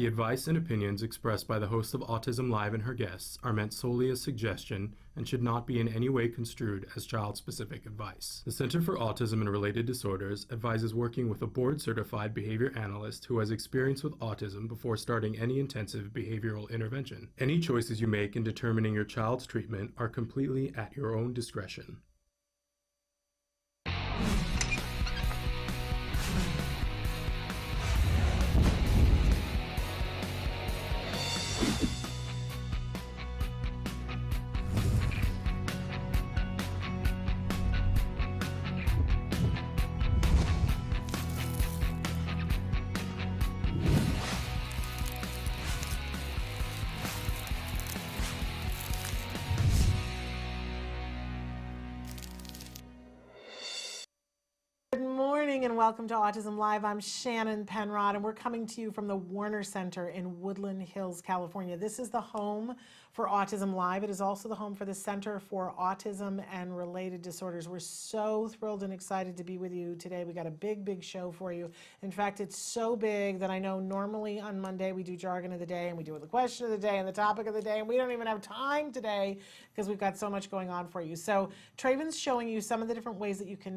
The advice and opinions expressed by the host of Autism Live and her guests are meant solely as suggestion and should not be in any way construed as child-specific advice. The Center for Autism and Related Disorders advises working with a board-certified behavior analyst who has experience with autism before starting any intensive behavioral intervention. Any choices you make in determining your child's treatment are completely at your own discretion. And welcome to Autism Live. I'm Shannon Penrod, and we're coming to you from the Warner Center in Woodland Hills, California. This is the home for Autism Live. It is also the home for the Center for Autism and Related Disorders. We're so thrilled and excited to be with you today. We got a big show for you. In fact, it's so big that I know normally on Monday we do jargon of the day and we do the question of the day and the topic of the day, and we don't even have time today because we've got so much going on for you. So Traven's showing you some of the different ways that you can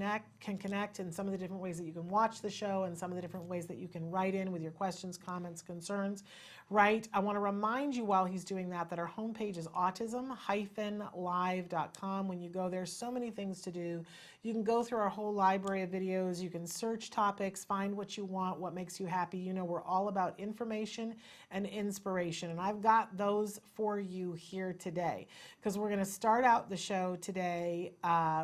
connect and some of the different ways that you can watch the show and some of the different ways that you can write in with your questions, comments, concerns, right? I want to remind you while he's doing that our homepage is autism-live.com. When you go there, so many things to do. You can go through our whole library of videos. You can search topics, find what you want, what makes you happy. You know, we're all about information and inspiration, and I've got those for you here today because we're going to start out the show today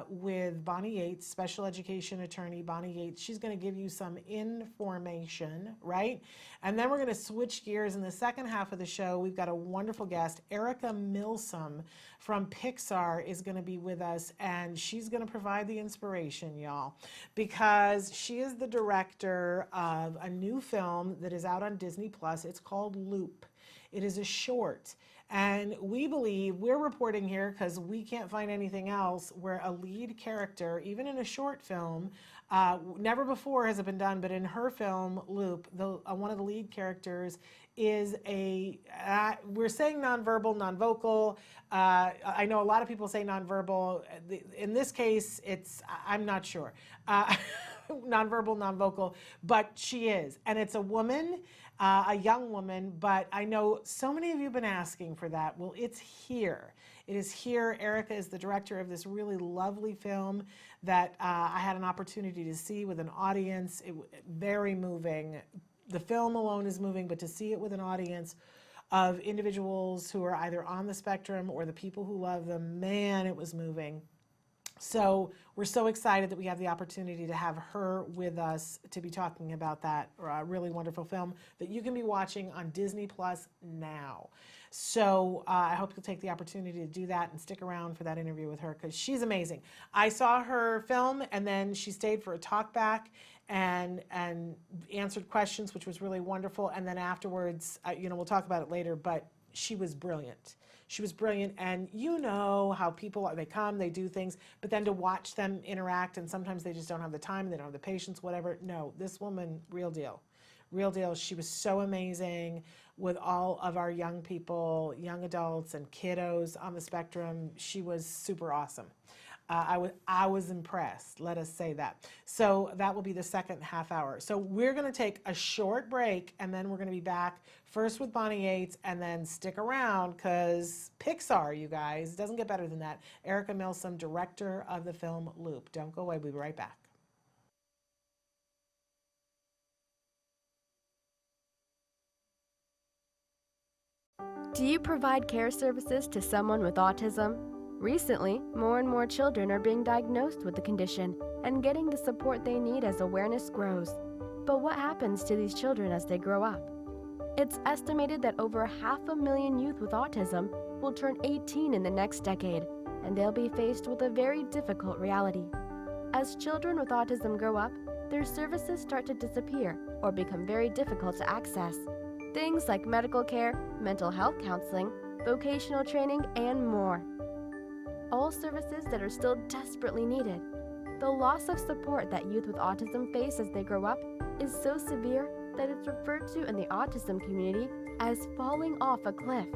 with Bonnie Yates, special education attorney Bonnie Yates. She's going to give you some information, right? And then we're going to switch gears in the second half of the show. We've got a wonderful guest. Erica Milsom from Pixar is going to be with us, and she's going to provide the inspiration, y'all, because she is the director of a new film that is out on Disney Plus. It's called Loop. It is a short. And we believe, we're reporting here because we can't find anything else, where a lead character, even in a short film, never before has it been done, but in her film, Loop, one of the lead characters is we're saying nonverbal, nonvocal. I know a lot of people say nonverbal. In this case, I'm not sure. Nonverbal, nonvocal, but she is. And it's a woman, a young woman, but I know so many of you have been asking for that. Well, it's here. It is here. Erica is the director of this really lovely film that I had an opportunity to see with an audience. Very moving. The film alone is moving, but to see it with an audience of individuals who are either on the spectrum or the people who love them, man, it was moving. So we're so excited that we have the opportunity to have her with us to be talking about that really wonderful film that you can be watching on Disney Plus now. So I hope you'll take the opportunity to do that and stick around for that interview with her because she's amazing. I saw her film and then she stayed for a talk back and answered questions, which was really wonderful. And then afterwards, we'll talk about it later, but she was brilliant. She was brilliant, and you know how people, they come, they do things, but then to watch them interact, and sometimes they just don't have the time, they don't have the patience, whatever. No, this woman, real deal. Real deal. She was so amazing with all of our young people, young adults, and kiddos on the spectrum. She was super awesome. I was impressed, let us say that. So that will be the second half hour. So we're going to take a short break, and then we're going to be back first with Bonnie Yates, and then stick around because Pixar, you guys, doesn't get better than that. Erica Milsom, director of the film Loop. Don't go away. We'll be right back. Do you provide care services to someone with autism? Recently, more and more children are being diagnosed with the condition and getting the support they need as awareness grows. But what happens to these children as they grow up? It's estimated that over 500,000 youth with autism will turn 18 in the next decade, and they'll be faced with a very difficult reality. As children with autism grow up, their services start to disappear or become very difficult to access. Things like medical care, mental health counseling, vocational training, and more. All services that are still desperately needed. The loss of support that youth with autism face as they grow up is so severe that it's referred to in the autism community as falling off a cliff.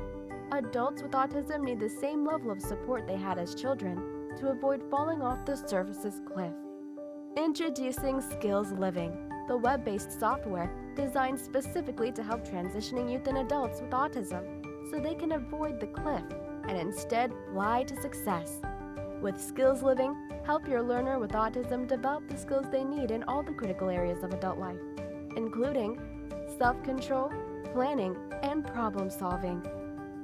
Adults with autism need the same level of support they had as children to avoid falling off the services cliff. Introducing Skills Living, the web-based software designed specifically to help transitioning youth and adults with autism so they can avoid the cliff and instead fly to success. With Skills Living, help your learner with autism develop the skills they need in all the critical areas of adult life, including self-control, planning, and problem-solving,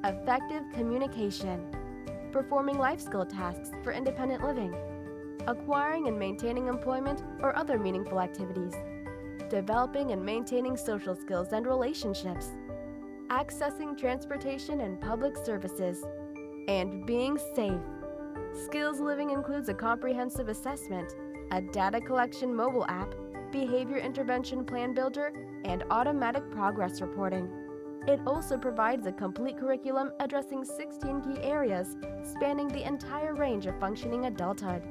effective communication, performing life skill tasks for independent living, acquiring and maintaining employment or other meaningful activities, developing and maintaining social skills and relationships, accessing transportation and public services, and being safe. Skills Living includes a comprehensive assessment, a data collection mobile app, behavior intervention plan builder, and automatic progress reporting. It also provides a complete curriculum addressing 16 key areas spanning the entire range of functioning adulthood.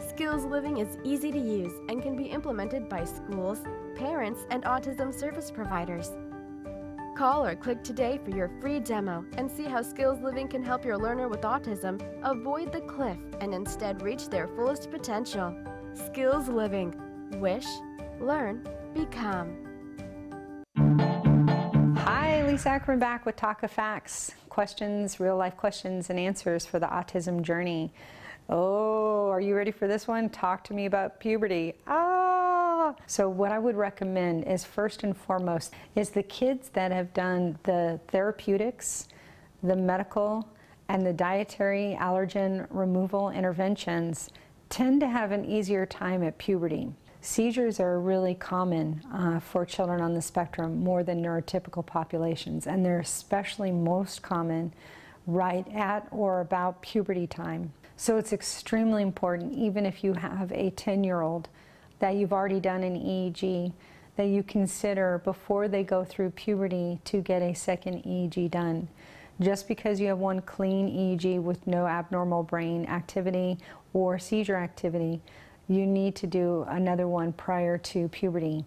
Skills Living is easy to use and can be implemented by schools, parents, and autism service providers. Call or click today for your free demo and see how Skills Living can help your learner with autism avoid the cliff and instead reach their fullest potential. Skills Living. Wish, learn, become. Hi, Lisa Ackerman back with Talk of Facts. Questions, real life questions and answers for the autism journey. Oh, are you ready for this one? Talk to me about puberty. So what I would recommend is first and foremost is the kids that have done the therapeutics, the medical, and the dietary allergen removal interventions tend to have an easier time at puberty. Seizures are really common for children on the spectrum, more than neurotypical populations, and they're especially most common right at or about puberty time. So it's extremely important, even if you have a 10-year-old, that you've already done an EEG, that you consider before they go through puberty to get a second EEG done. Just because you have one clean EEG with no abnormal brain activity or seizure activity, you need to do another one prior to puberty.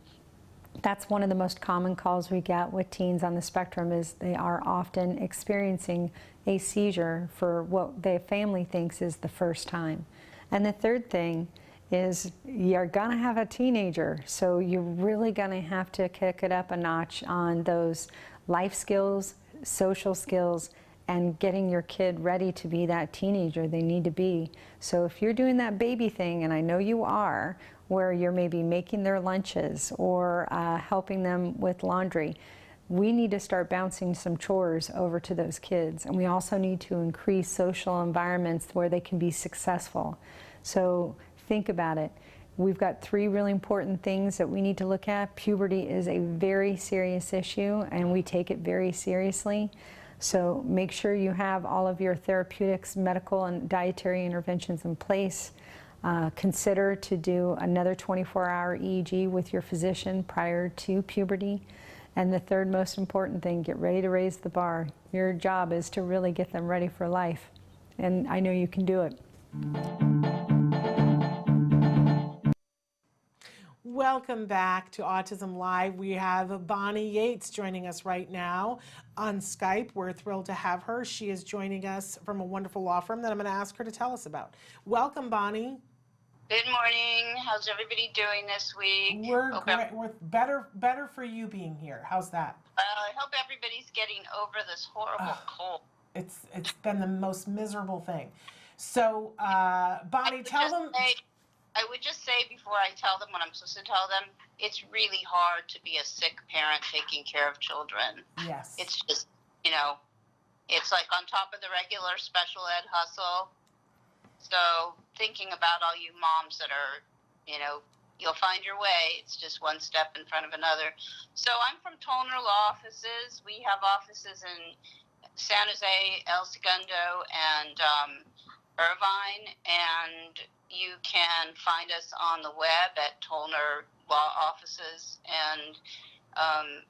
That's one of the most common calls we get with teens on the spectrum, is they are often experiencing a seizure for what their family thinks is the first time. And the third thing is you're gonna have a teenager, so you're really gonna have to kick it up a notch on those life skills, social skills, and getting your kid ready to be that teenager they need to be. So if you're doing that baby thing, and I know you are, where you're maybe making their lunches or helping them with laundry, we need to start bouncing some chores over to those kids. And we also need to increase social environments where they can be successful. So think about it. We've got 3 really important things that we need to look at. Puberty is a very serious issue, and we take it very seriously. So make sure you have all of your therapeutics, medical, and dietary interventions in place. Consider to do another 24-hour EEG with your physician prior to puberty. And the third most important thing, get ready to raise the bar. Your job is to really get them ready for life. And I know you can do it. Welcome back to Autism Live. We have Bonnie Yates joining us right now on Skype. We're thrilled to have her. She is joining us from a wonderful law firm that I'm going to ask her to tell us about. Welcome, Bonnie. Good morning. How's everybody doing this week? We're great. We're better for you being here. How's that? Well, I hope everybody's getting over this horrible cold. It's been the most miserable thing. So, Bonnie, tell them. I would just say before I tell them what I'm supposed to tell them, it's really hard to be a sick parent taking care of children. Yes. It's just, it's like on top of the regular special ed hustle. So thinking about all you moms that are, you'll find your way. It's just one step in front of another. So I'm from Tollner Law Offices. We have offices in San Jose, El Segundo, and Irvine, and you can find us on the web at Tollner Law Offices. And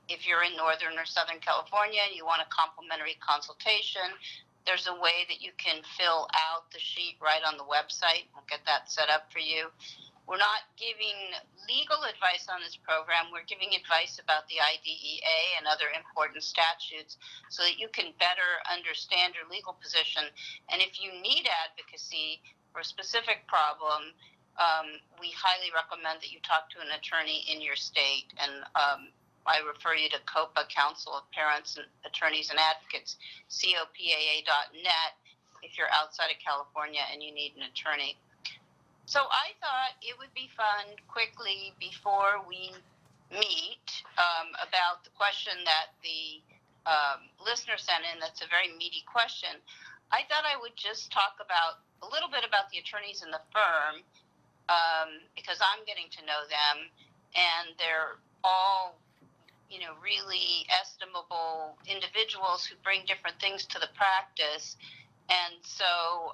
if you're in Northern or Southern California and you want a complimentary consultation, there's a way that you can fill out the sheet right on the website. We'll get that set up for you. we're not giving legal advice on this program. We're giving advice about the IDEA and other important statutes so that you can better understand your legal position. And if you need advocacy for a specific problem, we highly recommend that you talk to an attorney in your state. And I refer you to COPA, Council of Parents and Attorneys and Advocates, COPAA.net, if you're outside of California and you need an attorney. So I thought it would be fun quickly before we meet about the question that the listener sent in. That's a very meaty question. I thought I would just talk about a little bit about the attorneys in the firm because I'm getting to know them, and they're all, you know, really estimable individuals who bring different things to the practice. And so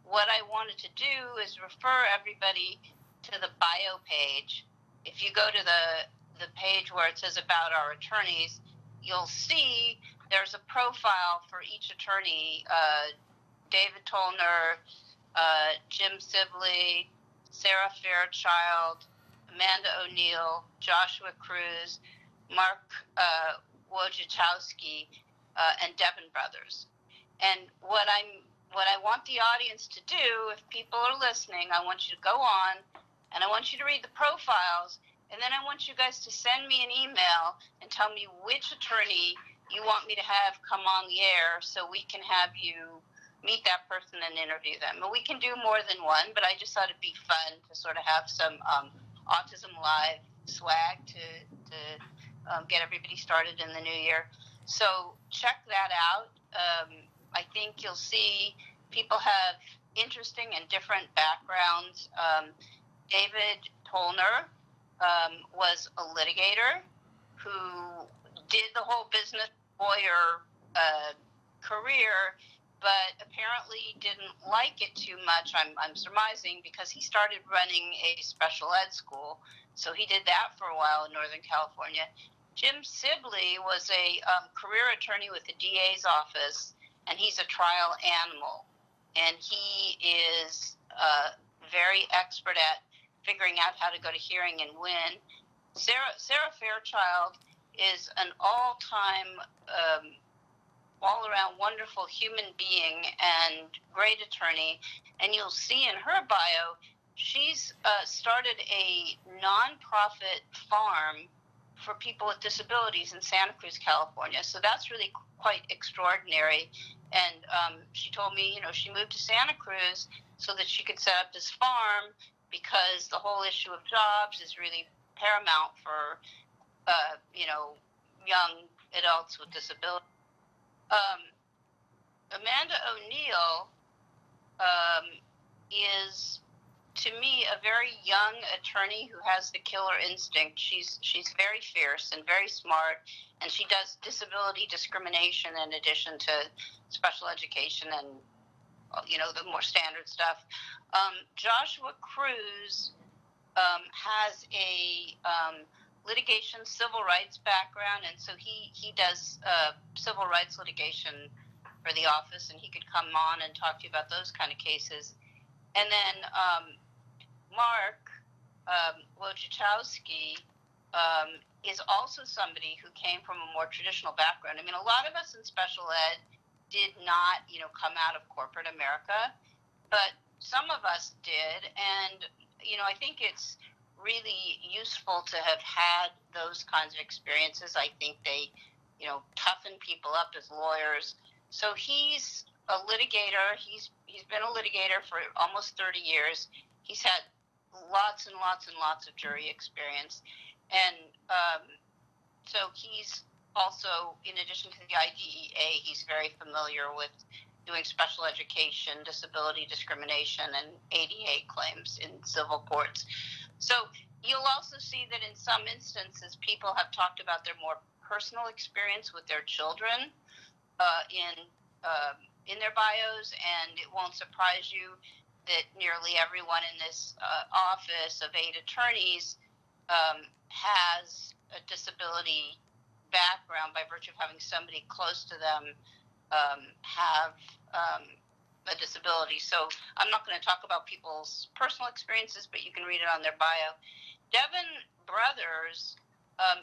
what I wanted to do is refer everybody to the bio page. If you go to the page where it says about our attorneys, you'll see there's a profile for each attorney, David Tolner, Jim Sibley, Sarah Fairchild, Amanda O'Neill, Joshua Cruz, Mark Wojciechowski, and Devin Brothers. And what I want the audience to do, if people are listening, I want you to go on and I want you to read the profiles, and then I want you guys to send me an email and tell me which attorney you want me to have come on the air so we can have you meet that person and interview them. And we can do more than one, but I just thought it'd be fun to sort of have some Autism Live swag to get everybody started in the new year. So check that out. I think you'll see people have interesting and different backgrounds. David Tolner was a litigator who did the whole business lawyer career, but apparently didn't like it too much, I'm surmising, because he started running a special ed school. So he did that for a while in Northern California. Jim Sibley was a career attorney with the DA's office, and he's a trial animal. And he is very expert at figuring out how to go to hearing and win. Sarah Fairchild is an all-time, all-around wonderful human being and great attorney. And you'll see in her bio, she's started a nonprofit farm for people with disabilities in Santa Cruz, California. So that's really quite extraordinary. And she told me, you know, she moved to Santa Cruz so that she could set up this farm because the whole issue of jobs is really paramount for, you know, young adults with disabilities. Amanda O'Neill is, to me, a very young attorney who has the killer instinct. She's very fierce and very smart, and she does disability discrimination in addition to special education and, you know, the more standard stuff. Joshua Cruz has a litigation civil rights background, and so he does civil rights litigation for the office, and he could come on and talk to you about those kind of cases. And then Mark Wojciechowski is also somebody who came from a more traditional background. I mean, a lot of us in special ed did not, you know, come out of corporate America, but some of us did. And, you know, I think it's really useful to have had those kinds of experiences. I think they, you know, toughen people up as lawyers. So he's a litigator. He's been a litigator for almost 30 years. He's had lots and lots and lots of jury experience. And so he's also, in addition to the IDEA, he's very familiar with doing special education, disability discrimination, and ADA claims in civil courts. So you'll also see that in some instances, people have talked about their more personal experience with their children in their bios, and it won't surprise you that nearly everyone in this office of 8 attorneys has a disability background by virtue of having somebody close to them have a disability. So I'm not going to talk about people's personal experiences, but you can read it on their bio. Devin Brothers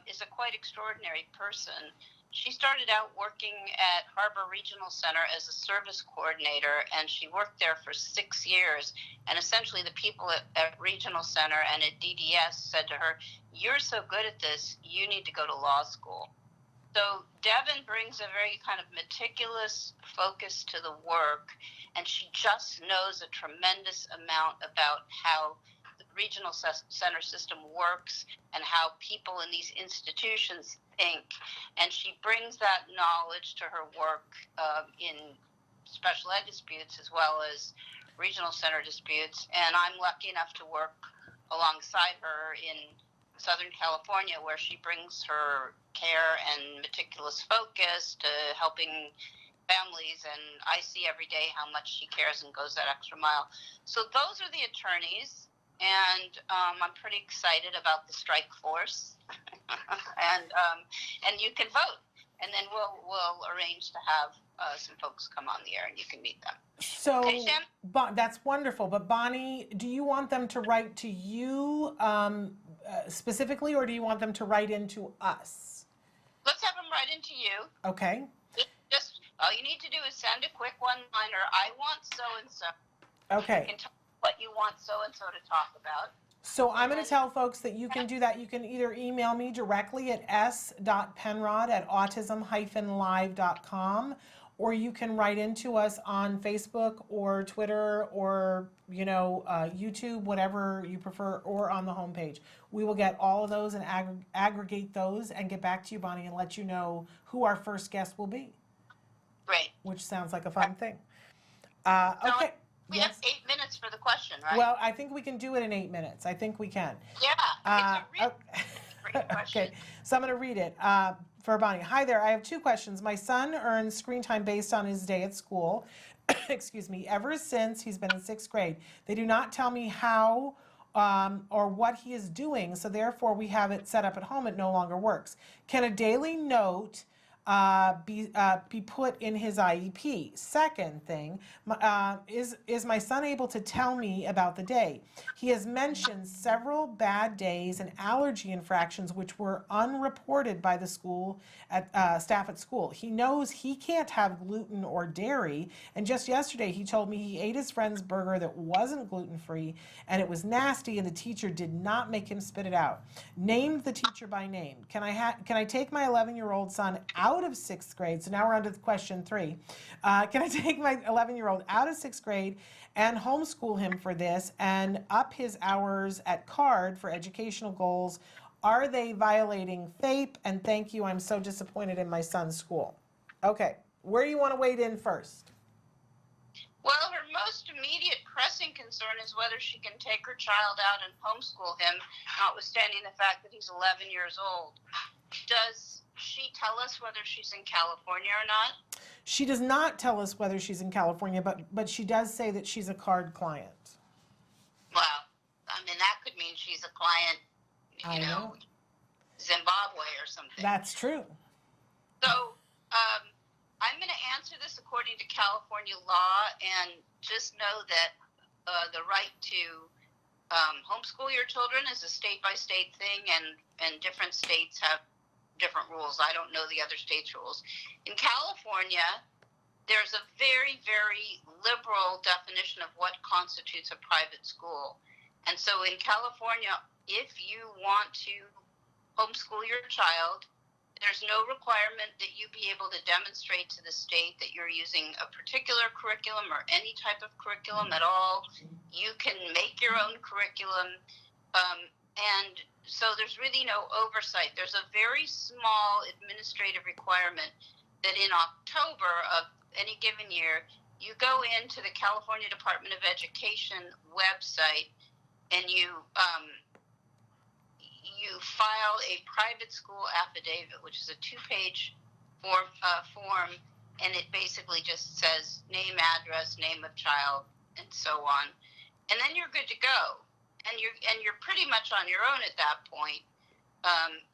is a quite extraordinary person. She started out working at Harbor Regional Center as a service coordinator, and she worked there for 6 years. And essentially the people at Regional Center and at DDS said to her, "You're so good at this, you need to go to law school." So Devin brings a very kind of meticulous focus to the work, and she just knows a tremendous amount about how the regional center system works and how people in these institutions think. And she brings that knowledge to her work in special ed disputes as well as regional center disputes. And I'm lucky enough to work alongside her in Southern California, where she brings her care and meticulous focus to helping families, and I see every day how much she cares and goes that extra mile. So those are the attorneys, and I'm pretty excited about the strike force, and you can vote, and then we'll arrange to have some folks come on the air and you can meet them. So Okay, Sam? that's wonderful. But Bonnie, do you want them to write to you specifically, or do you want them to write into us? Let's have them write into you. Okay. Just all you need to do is send a quick one-liner. I want so-and-so. Okay. You can tell what you want so-and-so to talk about. So I'm going to tell folks that you can do that. You can either email me directly at s.penrod@autism-live.com, or you can write into us on Facebook or Twitter or, YouTube, whatever you prefer, or on the homepage. We will get all of those and aggregate those and get back to you, Bonnie, and let you know who our first guest will be. Great. Which sounds like a fun thing. So Okay. we Yes. have 8 minutes for the question, right? Well, I think we can do it in 8 minutes. I think we can. Yeah, it's a really great question. Okay, so I'm going to read it for Bonnie. Hi there, I have 2 questions. My son earns screen time based on his day at school, excuse me, ever since he's been in 6th grade. They do not tell me how or what he is doing, so therefore we have it set up at home. It no longer works. Can a daily note be put in his IEP? Second thing, is my son able to tell me about the day? He has mentioned several bad days and allergy infractions which were unreported by the school staff at school. He knows he can't have gluten or dairy, and just yesterday he told me he ate his friend's burger that wasn't gluten-free and it was nasty, and the teacher did not make him spit it out. Named the teacher by name. Can I take my 11-year-old son out of 6th grade? So now we're on to question 3. Can I take my 11-year-old out of 6th grade and homeschool him for this and up his hours at CARD for educational goals? Are they violating FAPE? And thank you, I'm so disappointed in my son's school. Okay, where do you want to wade in first? Well, her most immediate pressing concern is whether she can take her child out and homeschool him, notwithstanding the fact that he's 11 years old. Does she tell us whether she's in California or not? She does not tell us whether she's in California, but she does say that she's a CARD client. Well, I mean, that could mean she's a client, I know. Zimbabwe or something. That's true. So I'm going to answer this according to California law, and just know that the right to homeschool your children is a state-by-state thing, and different states have different rules. I don't know the other states' rules. In California, there's a very, very liberal definition of what constitutes a private school. And so in California, if you want to homeschool your child, there's no requirement that you be able to demonstrate to the state that you're using a particular curriculum or any type of curriculum at all. You can make your own curriculum. And so there's really no oversight. There's a very small administrative requirement that in October of any given year, you go into the California Department of Education website and you file a private school affidavit, which is a 2-page form, and it basically just says name, address, name of child, and so on. And then you're good to go. And you're pretty much on your own at that point.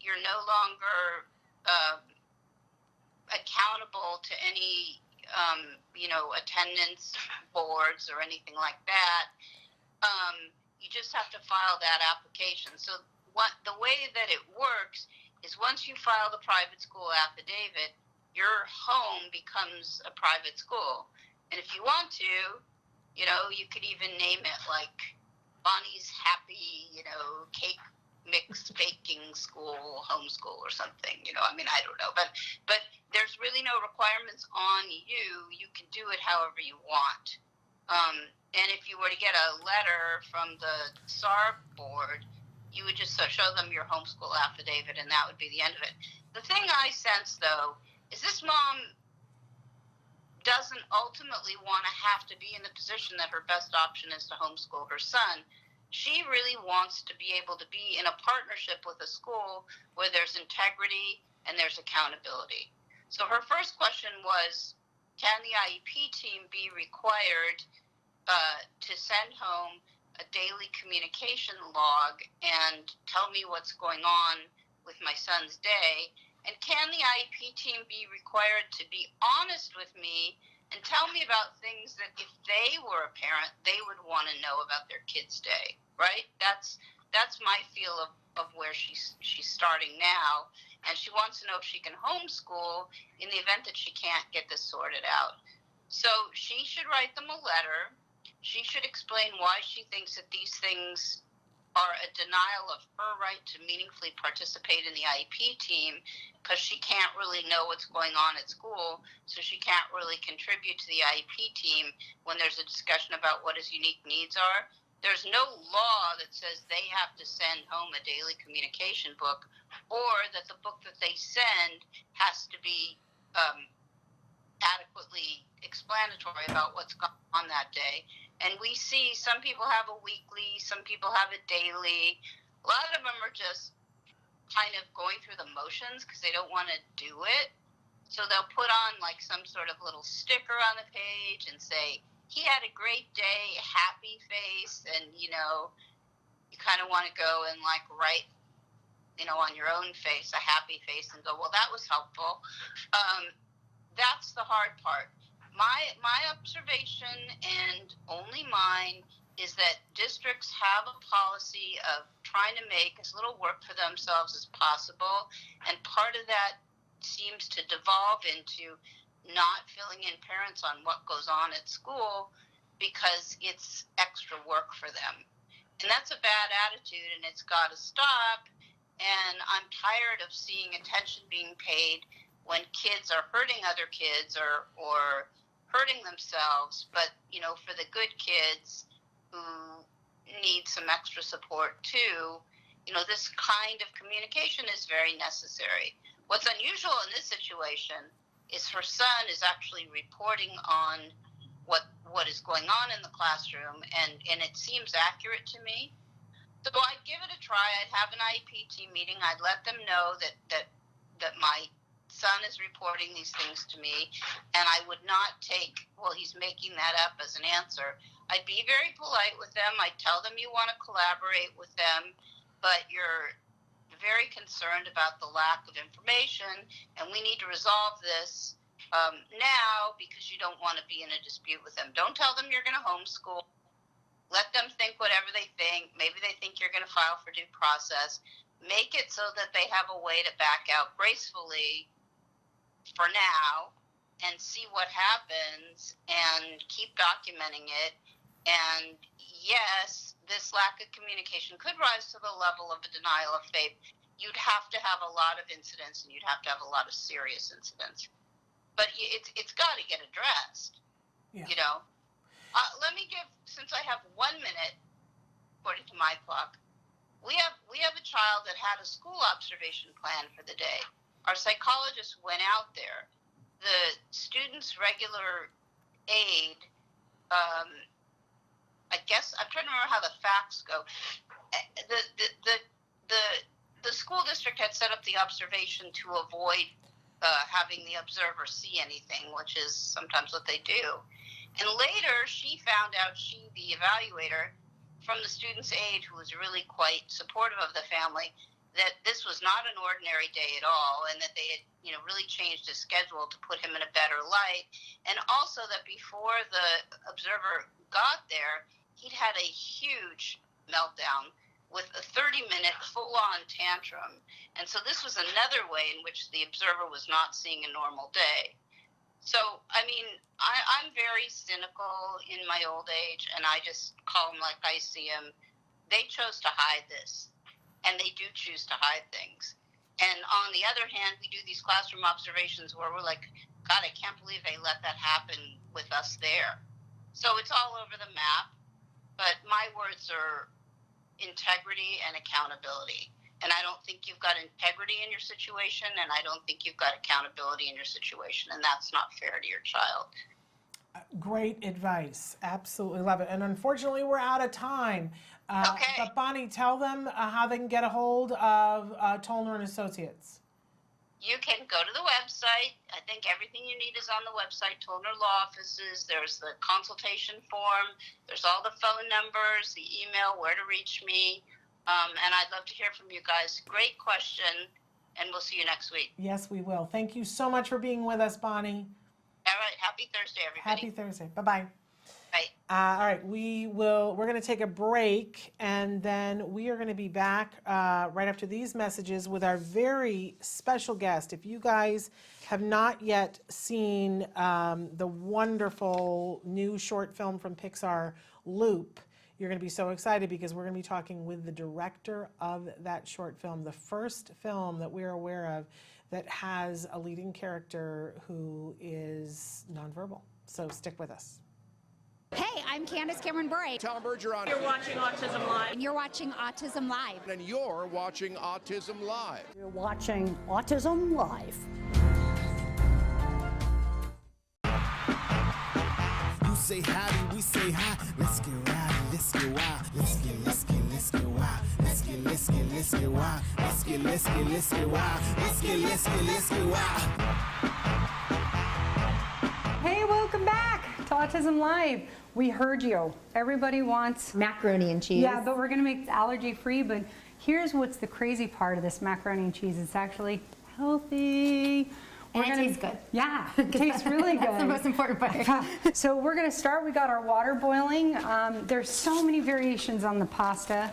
You're no longer accountable to any attendance boards or anything like that. You just have to file that application. So the way that it works is once you file the private school affidavit, your home becomes a private school. And if you want to, you could even name it like Bonnie's Happy, Cake Mix Baking School, Homeschool or something, I don't know. But there's really no requirements on you. You can do it however you want. And if you were to get a letter from the SAR board, you would just show them your homeschool affidavit, and that would be the end of it. The thing I sense, though, is this mom doesn't ultimately want to have to be in the position that her best option is to homeschool her son. She really wants to be able to be in a partnership with a school where there's integrity and there's accountability. So her first question was, can the IEP team be required to send home a daily communication log and tell me what's going on with my son's day? And can the IEP team be required to be honest with me and tell me about things that if they were a parent, they would want to know about their kid's day, right? That's my feel of where she's starting now. And she wants to know if she can homeschool in the event that she can't get this sorted out. So she should write them a letter. She should explain why she thinks that these things are a denial of her right to meaningfully participate in the IEP team, because she can't really know what's going on at school, so she can't really contribute to the IEP team when there's a discussion about what his unique needs are. There's no law that says they have to send home a daily communication book, or that the book that they send has to be adequately explanatory about what's going on that day. And we see some people have a weekly, some people have it daily. A lot of them are just kind of going through the motions because they don't want to do it. So they'll put on like some sort of little sticker on the page and say, he had a great day, happy face. And, you kind of want to go and like write, on your own face, a happy face, and go, well, that was helpful. That's the hard part. My observation, and only mine, is that districts have a policy of trying to make as little work for themselves as possible, and part of that seems to devolve into not filling in parents on what goes on at school because it's extra work for them. And that's a bad attitude, and it's got to stop. And I'm tired of seeing attention being paid when kids are hurting other kids or hurting themselves, but for the good kids who need some extra support too, this kind of communication is very necessary. What's unusual in this situation is her son is actually reporting on what is going on in the classroom, and it seems accurate to me. So I'd give it a try. I'd have an IEP team meeting. I'd let them know that my son is reporting these things to me, and I would not take, well, he's making that up as an answer. I'd be very polite with them. I'd tell them you want to collaborate with them, but you're very concerned about the lack of information, and we need to resolve this now because you don't want to be in a dispute with them. Don't tell them you're going to homeschool. Let them think whatever they think. Maybe they think you're going to file for due process. Make it so that they have a way to back out gracefully for now and see what happens and keep documenting it. And yes, this lack of communication could rise to the level of a denial of faith. You'd have to have a lot of incidents, and you'd have to have a lot of serious incidents. But it's got to get addressed. Yeah. Let me give, since I have 1 minute, according to my clock, we have a child that had a school observation plan for the day. Our psychologist went out there. The student's regular aide, I guess, I'm trying to remember how the facts go. The school district had set up the observation to avoid having the observer see anything, which is sometimes what they do. And later, she found out, the evaluator, from the student's aide, who was really quite supportive of the family, that this was not an ordinary day at all, and that they had, really changed his schedule to put him in a better light. And also that before the observer got there, he'd had a huge meltdown with a 30-minute full-on tantrum. And so this was another way in which the observer was not seeing a normal day. So, I mean, I'm very cynical in my old age, and I just call them like I see them. They chose to hide this, and they do choose to hide things. And on the other hand, we do these classroom observations where we're like, God, I can't believe they let that happen with us there. So it's all over the map, but my words are integrity and accountability. And I don't think you've got integrity in your situation, and I don't think you've got accountability in your situation, and that's not fair to your child. Great advice. Absolutely love it. And unfortunately, we're out of time. Okay. But Bonnie, tell them how they can get a hold of Tollner and Associates. You can go to the website. I think everything you need is on the website, Tollner Law Offices. There's the consultation form. There's all the phone numbers, the email, where to reach me. And I'd love to hear from you guys. Great question, and we'll see you next week. Yes, we will. Thank you so much for being with us, Bonnie. All right. Happy Thursday, everybody. Happy Thursday. Bye-bye. Bye. All right, we're going to take a break, and then we are going to be back right after these messages with our very special guest. If you guys have not yet seen the wonderful new short film from Pixar, Loop, you're going to be so excited because we're going to be talking with the director of that short film, the first film that we're aware of that has a leading character who is nonverbal. So stick with us. Hey, I'm Candace Cameron Bure. Tom Bergeron. You're watching Autism Live. And you're watching Autism Live. And you're watching Autism Live. You're watching Autism Live. You say howdy, we say hi. Let's get rowdy, let's get wild. Let's get wild. Let's get wild. Let's get wild. Let's get wild. Hey, welcome back to Autism Live. We heard you. Everybody wants macaroni and cheese. Yeah, but we're gonna make it allergy free. But here's what's the crazy part of this macaroni and cheese. It's actually healthy. And it tastes good. Yeah, it tastes really good. That's the most important part. So we're gonna start, we got our water boiling. There's so many variations on the pasta.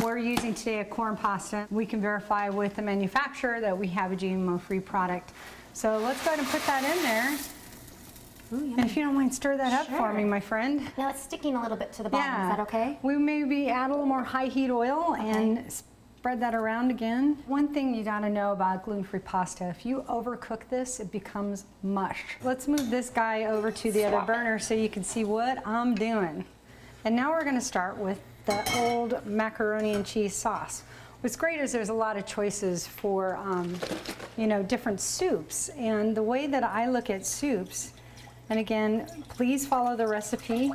We're using today a corn pasta. We can verify with the manufacturer that we have a GMO-free product. So let's go ahead and put that in there. Ooh, and if you don't mind, stir that up for Sure. me, my friend. Now it's sticking a little bit to the bottom. Is that okay? We maybe add a little more high heat oil and spread that around again. One thing you gotta know about gluten-free pasta, if you overcook this, it becomes mush. Let's move this guy over to the other burner so you can see what I'm doing. And now we're gonna start with the old macaroni and cheese sauce. What's great is there's a lot of choices for, different soups. And the way that I look at soups, and again, please follow the recipe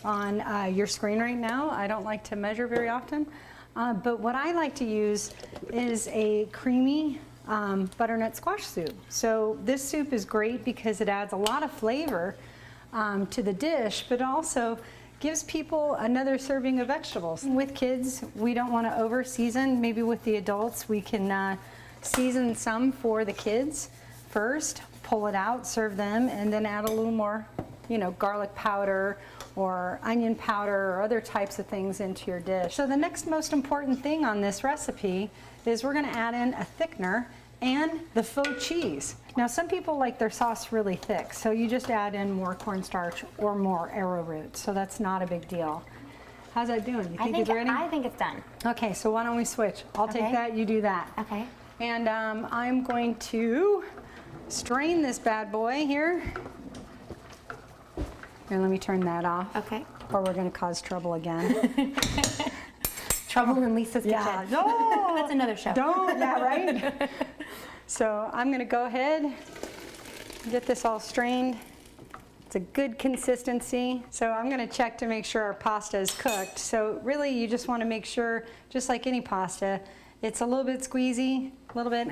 on your screen right now. I don't like to measure very often. But what I like to use is a creamy butternut squash soup. So this soup is great because it adds a lot of flavor to the dish, but also gives people another serving of vegetables. With kids, we don't want to over season. Maybe with the adults, we can season some for the kids first, pull it out, serve them, and then add a little more, garlic powder or onion powder or other types of things into your dish. So the next most important thing on this recipe is we're going to add in a thickener and the faux cheese. Now some people like their sauce really thick, so you just add in more cornstarch or more arrowroot, so that's not a big deal. How's that doing? You think it's ready? I think it's done. Okay, so why don't we switch? I'll take that, you do that. Okay. And I'm going to strain this bad boy here. Here, let me turn that off. Okay. Or we're going to cause trouble again. Trouble in Lisa's kitchen. Yeah, no. That's another show. Don't, yeah, right? So I'm going to go ahead and get this all strained. It's a good consistency. So I'm going to check to make sure our pasta is cooked. So really you just want to make sure, just like any pasta, it's a little bit squeezy, a little bit.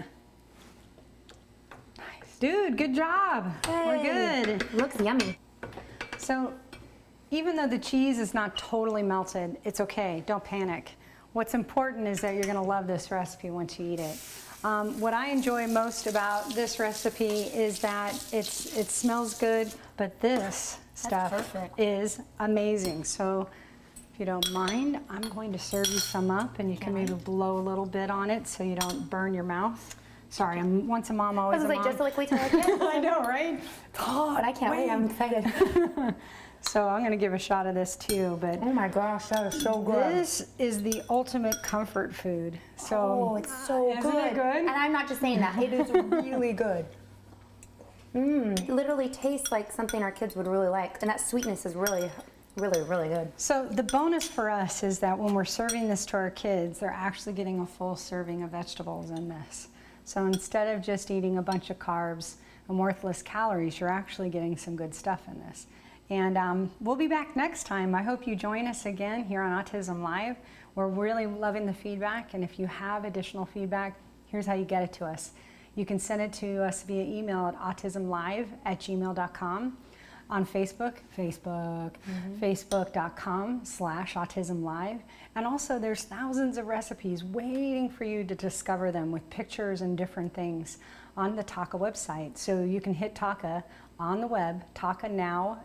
Nice. Dude, good job. Hey. We're good. Looks yummy. So even though the cheese is not totally melted, it's okay, don't panic. What's important is that you're going to love this recipe once you eat it. What I enjoy most about this recipe is that it smells good, but this stuff is amazing. So if you don't mind, I'm going to serve you some up, and you can maybe blow a little bit on it so you don't burn your mouth. Sorry, I'm once a mom, always a mom. Just like we tell our kids. I know, right? But I can't wait. I'm excited. So I'm going to give a shot of this too, but oh my gosh, that is so good. This is the ultimate comfort food. So oh, it's so isn't good. It good? And I'm not just saying that. It is really good. It literally tastes like something our kids would really like, and that sweetness is really, really, really good. So the bonus for us is that when we're serving this to our kids, they're actually getting a full serving of vegetables in this. So instead of just eating a bunch of carbs and worthless calories, you're actually getting some good stuff in this. And we'll be back next time. I hope you join us again here on Autism Live. We're really loving the feedback, and if you have additional feedback, here's how you get it to us. You can send it to us via email at autismlive@gmail.com. On Facebook, facebook.com/autismlive. And also there's thousands of recipes waiting for you to discover them with pictures and different things on the Taka website. So you can hit Taka on the web, takanow.org,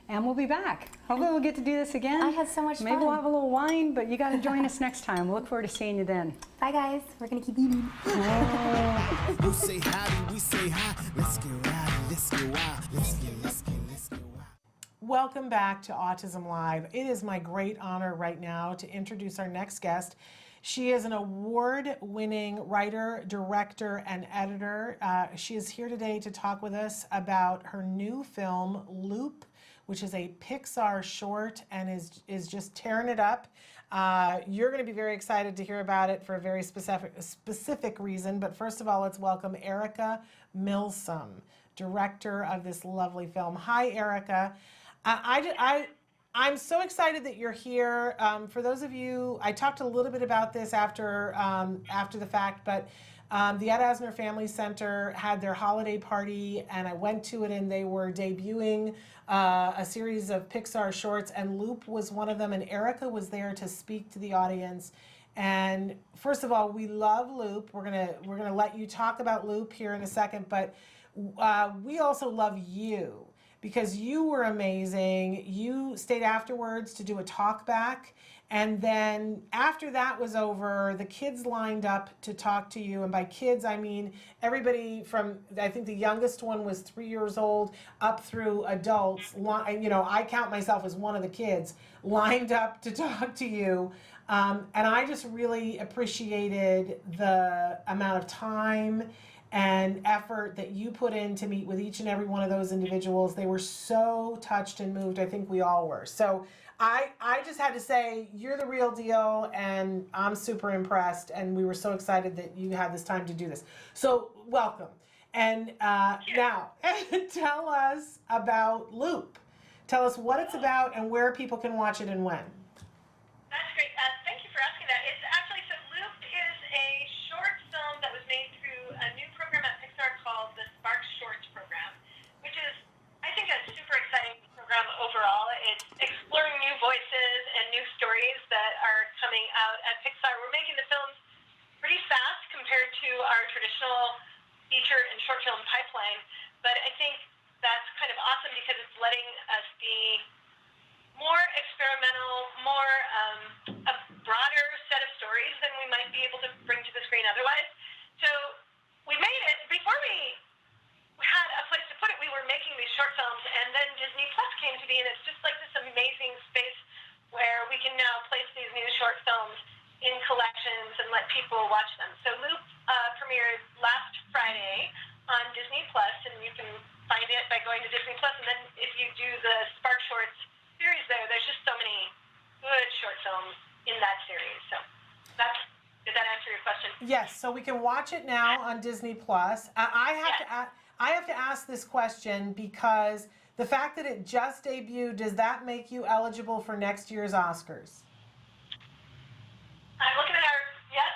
and we'll be back. Hopefully we'll get to do this again. I had so much fun. Maybe we'll have a little wine, but you got to join us next time. We'll look forward to seeing you then. Bye guys, we're gonna keep eating. You say howdy, we say hi. Let's get rowdy, let's get wild. Let's get wild. Welcome back to Autism Live. It is my great honor right now to introduce our next guest. She is an award-winning writer, director, and editor. She is here today to talk with us about her new film, Loop, which is a Pixar short and is just tearing it up. You're going to be very excited to hear about it for a very specific reason. But first of all, let's welcome Erica Milsom, director of this lovely film. Hi, Erica. I'm so excited that you're here. For those of you, I talked a little bit about this after the fact, but the Ed Asner Family Center had their holiday party, and I went to it, and they were debuting a series of Pixar shorts, and Loop was one of them, and Erica was there to speak to the audience. And first of all, we love Loop. We're gonna let you talk about Loop here in a second, but we also love you, because you were amazing. You stayed afterwards to do a talk back. And then after that was over, the kids lined up to talk to you. And by kids, I mean everybody from, I think the youngest one was 3 years old, up through adults. You know, I count myself as one of the kids, lined up to talk to you. And I just really appreciated the amount of time and effort that you put in to meet with each and every one of those individuals. They were so touched and moved. I think we all were. So I just had to say, you're the real deal, and I'm super impressed, and we were so excited that you had this time to do this. So welcome. And now, tell us about Loop. Tell us what it's about and where people can watch it and when. That's great. Thank you for asking that. It's actually, so Loop is a short film that was made through a new program at Pixar called the Spark Shorts program, which is, I think, a super exciting program overall. It's exploring new voices and new stories that are coming out at Pixar. We're making the films pretty fast compared to our traditional feature and short film pipeline, but I think that's kind of awesome because it's letting us be more experimental, more a broader set of stories than we might be able to bring to the screen otherwise. So we made it, before we had a place to put it, we were making these short films, and then Disney Plus came to be, and it's just like this amazing space where we can now place these new short films in collections and let people watch them. So Loop premiered last Friday on Disney Plus, and you can find it by going to Disney Plus, and then if you do the Spark Shorts series there's just so many good short films in that series. So did that answer your question? Yes, so we can watch it now on Disney Plus. I have to ask this question because the fact that it just debuted, does that make you eligible for next year's Oscars? I'm looking at yes,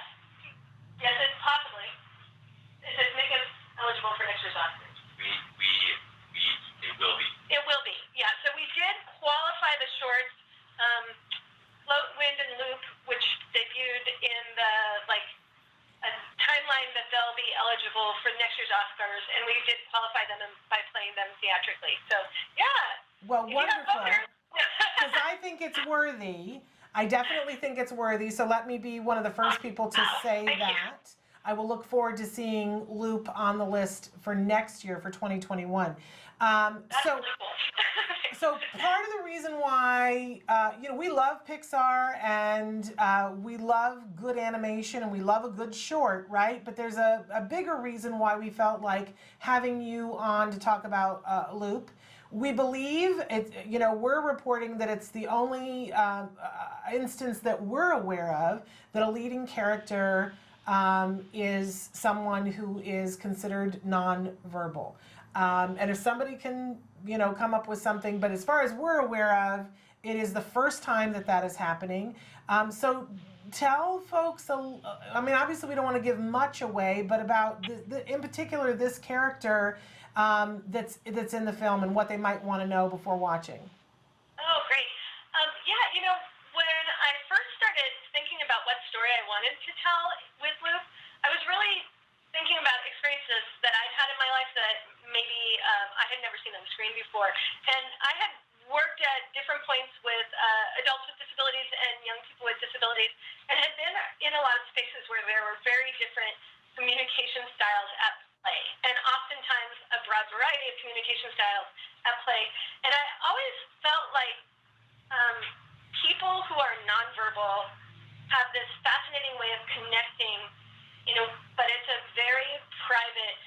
it's possibly. Does it make us eligible for next year's Oscars? It will be. It will be, yeah. So we did qualify the shorts. Float, Wind, and Loop Oscars, and we did qualify them by playing them theatrically. So, yeah. Well, If you have wonderful. voters- Because I think it's worthy. I definitely think it's worthy. So let me be one of the first people to say Thank you. that. I will look forward to seeing Loop on the list for next year, for 2021. So part of the reason why, we love Pixar and we love good animation and we love a good short, right? But there's a bigger reason why we felt like having you on to talk about Loop. We believe we're reporting that it's the only instance that we're aware of that a leading character is someone who is considered nonverbal. And if somebody can, come up with something, but as far as we're aware of, it is the first time that is happening. So tell folks, obviously we don't want to give much away, but about, in particular, this character that's in the film and what they might want to know before watching. Oh, great. When I first started thinking about what story I wanted to tell with Loop, I was really thinking about experiences that I'd had in my life that maybe I had never seen on the screen before. And I had worked at different points with adults with disabilities and young people with disabilities, and had been in a lot of spaces where there were very different communication styles at play, and oftentimes a broad variety of communication styles at play. And I always felt like people who are nonverbal have this fascinating way of connecting, but it's a very private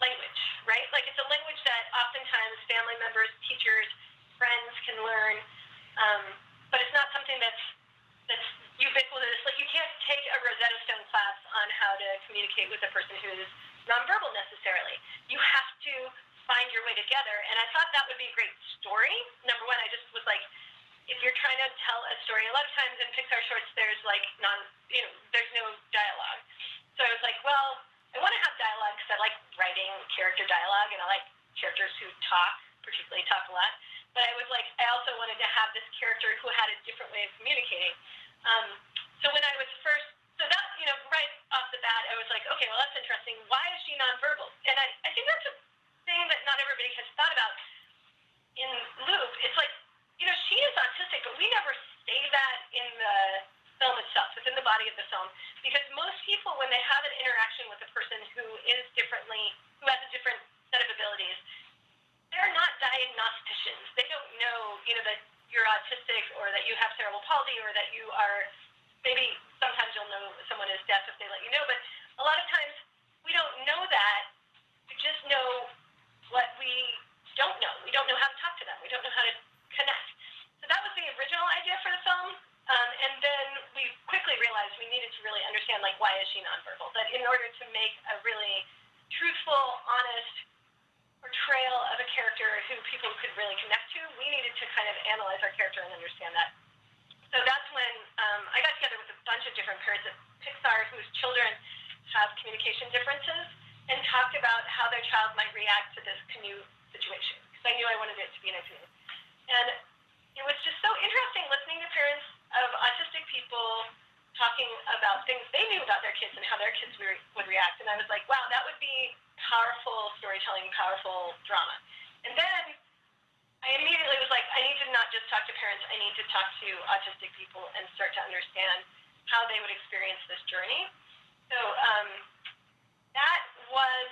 language, right? Like it's a language that oftentimes family members, teachers, friends can learn, but it's not something that's ubiquitous. Like you can't take a Rosetta Stone class on how to communicate with a person who is nonverbal necessarily. You have to find your way together, and I thought that would be a great story. Number one, I just was like, if you're trying to tell a story, a lot of times in Pixar shorts, there's like there's no dialogue. So I was like, well, I want to have dialogue because I like writing character dialogue, and I like characters who particularly talk a lot. But I was like, I also wanted to have this character who had a different way of communicating. So when I was right off the bat, I was like, okay, well, that's interesting. Why is she nonverbal? And I think that's a thing that not everybody has thought about in Loop. It's like, she is autistic, but we never say that in the film itself, within the body of the film, because most people, when they have an interaction with a person who has a different set of abilities, they're not diagnosticians. They don't know, that you're autistic or that you have cerebral palsy or that you are, maybe sometimes you'll know someone is deaf if they let you know, but a lot of times we don't know that. We just know what we don't know. We don't know how to talk to them. We don't know how to connect. So that was the original idea for the film. And then we quickly realized we needed to really understand, like, why is she nonverbal? That in order to make a really truthful, honest portrayal of a character who people could really connect to, we needed to kind of analyze our character and understand that. So that's when I got together with a bunch of different parents at Pixar whose children have communication differences and talked about how their child might react to this canoe situation. Because I knew I wanted it to be in a canoe. And it was just so interesting listening to parents of autistic people talking about things they knew about their kids and how their kids would react. And I was like, wow, that would be powerful storytelling, powerful drama. And then I immediately was like, I need to not just talk to parents, I need to talk to autistic people and start to understand how they would experience this journey. So that was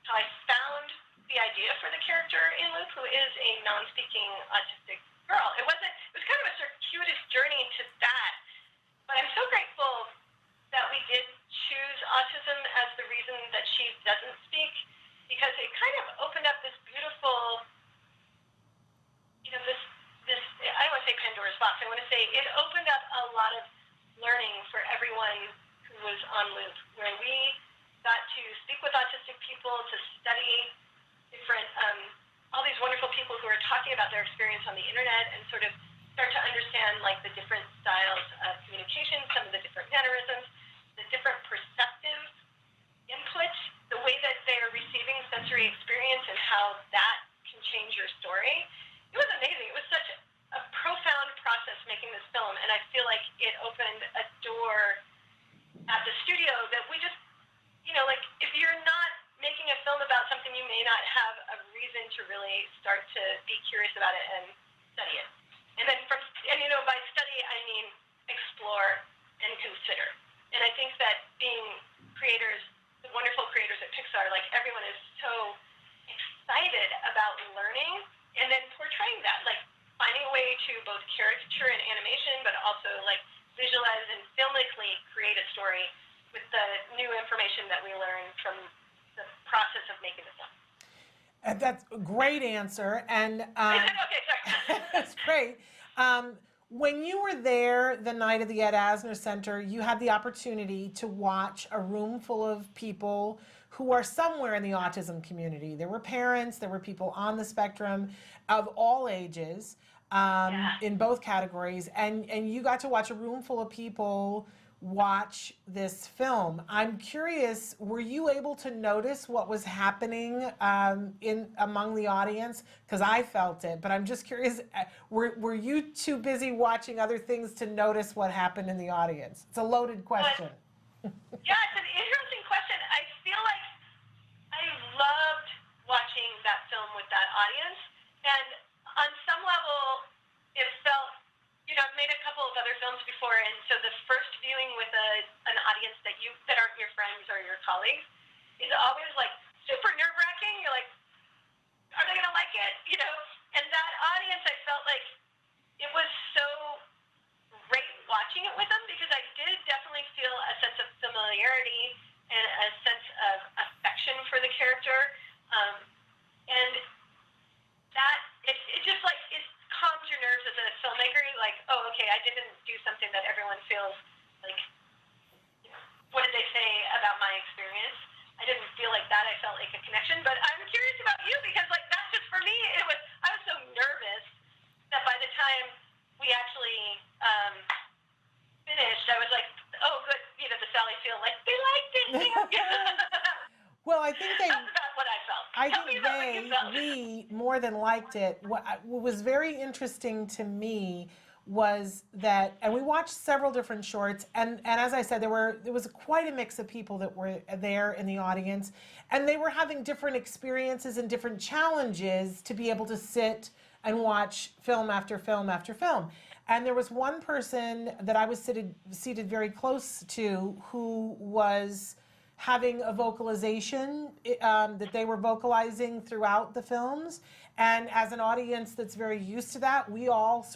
how I found the idea for the character in Luke, who is a non-speaking autistic girl. It was kind of a circuitous journey to that, but I'm so grateful that we did choose autism as the reason that she doesn't speak, because it kind of opened up this beautiful, this I don't want to say Pandora's box, I want to say it opened up a lot of learning for everyone who was on Loop, where we got to speak with autistic people, to study different, all these wonderful people who are talking about their experience on the internet, and sort of start to understand like the different styles of communication, some of the different mannerisms, the different perceptive input, the way that they're receiving sensory experience and how that can change your story. It was amazing. It was such a profound process making this film, and I feel like it opened a door at the studio that we just, like if you're not may not have a reason to really start to be curious about it and study it. And then by study, I mean explore and consider. And I think that being creators, the wonderful creators at Pixar, like everyone is so excited about learning and then portraying that, like finding a way to both caricature and animation, but also like visualize and filmically create a story with the new information that we learn from the process of making the film. That's a great answer, and Okay, sorry. that's great. When you were there the night of the Ed Asner Center, you had the opportunity to watch a room full of people who are somewhere in the autism community. There were parents, there were people on the spectrum of all ages, in both categories, and you got to watch a room full of people watch this film. I'm curious, were you able to notice what was happening among the audience? Because I felt it, but I'm just curious, were you too busy watching other things to notice what happened in the audience? It's a loaded question. Yeah, it's an interesting question. I feel like I loved watching that film with that audience, and on some level, it felt, I've made a couple of other films before, and so the first viewing with an audience that aren't your friends or your colleagues is always like super nerve-wracking. You're like, are they gonna like it? And that audience, I felt like it was so great watching it with them, because I did definitely feel a sense of familiarity and a sense of affection for the character, and that it just like it calms your nerves as a filmmaker. Like, oh, okay, I didn't do something that everyone feels like, what did they say about my experience? I didn't feel like that. I felt like a connection. But I'm curious about you, because like that just for me, I was so nervous that by the time we actually finished, I was like, oh, good, the Sally Field, like, they liked it. Well, I think they... That's about what I felt. We more than liked it. What was very interesting to me was that, and we watched several different shorts, and as I said, there was quite a mix of people that were there in the audience, and they were having different experiences and different challenges to be able to sit and watch film after film after film. And there was one person that I was seated very close to who was having a vocalization that they were vocalizing throughout the films. And as an audience that's very used to that, we all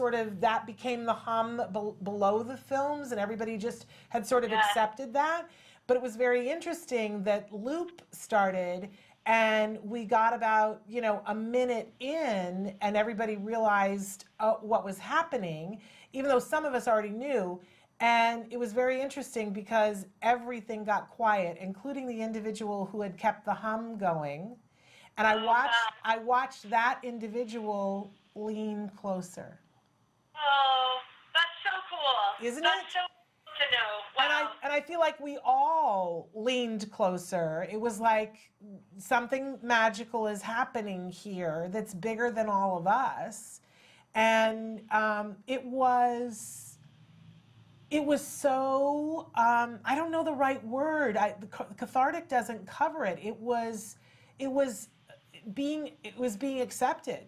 that became the hum below the films, and everybody just had sort of accepted that. But it was very interesting that Loop started, and we got about, a minute in, and everybody realized what was happening, even though some of us already knew. And it was very interesting because everything got quiet, including the individual who had kept the hum going. And I watched that individual lean closer. Oh, that's so cool. Isn't that's it? So cool to know. Wow. And I feel like we all leaned closer. It was like something magical is happening here that's bigger than all of us. And it was so, I don't know the right word. Cathartic doesn't cover it. It was being accepted.